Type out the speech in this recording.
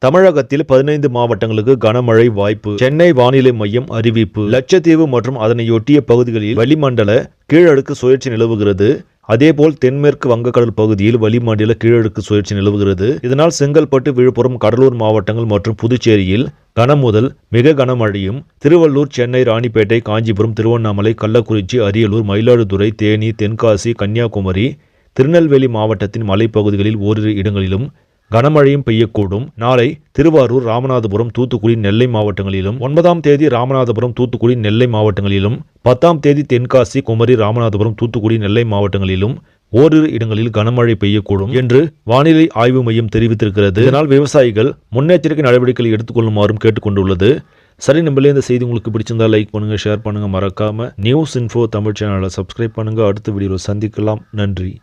தமிழகத்தில் 15 மாவட்டங்களுக்கு கனமழை வாய்ப்பு. சென்னை வானிலை மையம் அறிவிப்பு. லட்சத்தீவு மற்றும் அதனையொட்டிய பகுதிகளில் வளிமண்டல கீழடுக்கு சுழற்சி நிலவுகிறது. அதேபோல் தென்மேற்கு வங்கக்கடல் பகுதியில் வளிமண்டல கீழடுக்கு சுழற்சி நிலவுகிறது. இதனால் செங்கல்பட்டு, விழுப்புரம், கடலூர் மாவட்டங்கள் மற்றும் புதுச்சேரியில் கன முதல் மிக கனமழையும், திருவள்ளூர், சென்னை, ராணிப்பேட்டை, காஞ்சிபுரம், திருவண்ணாமலை, கள்ளக்குறிச்சி, அரியலூர், மயிலாடுதுறை, தேனி, தென்காசி, கன்னியாகுமரி, திருநெல்வேலி மாவட்டத்தின் மலைப்பகுதிகளில் ஓரிரு இடங்களிலும் கனமழையும் பெய்யக்கூடும். நாளை திருவாரூர், ராமநாதபுரம், தூத்துக்குடி, நெல்லை மாவட்டங்களிலும், 9ஆம் தேதி ராமநாதபுரம், தூத்துக்குடி, நெல்லை மாவட்டங்களிலும், 10ஆம் தேதி தென்காசி, குமரி, ராமநாதபுரம், தூத்துக்குடி, நெல்லை மாவட்டங்களிலும் ஓரிரு இடங்களில் கனமழை பெய்யக்கூடும் என்று வானிலை ஆய்வு மையம் தெரிவித்திருக்கிறது. இதனால் விவசாயிகள் முன்னெச்சரிக்கை நடவடிக்கைகளை எடுத்துக்கொள்ளுமாறும் கேட்டுக்கொண்டுள்ளது. சரி நம்பளே, இந்த செய்தி உங்களுக்கு பிடிச்சிருந்தா லைக் பண்ணுங்க, ஷேர் பண்ணுங்க, மறக்காம நியூஸ் இன்ஃபோ தமிழ் சேனலை சப்ஸ்கிரைப் பண்ணுங்க. அடுத்த வீடியோவில் சந்திக்கலாம். நன்றி.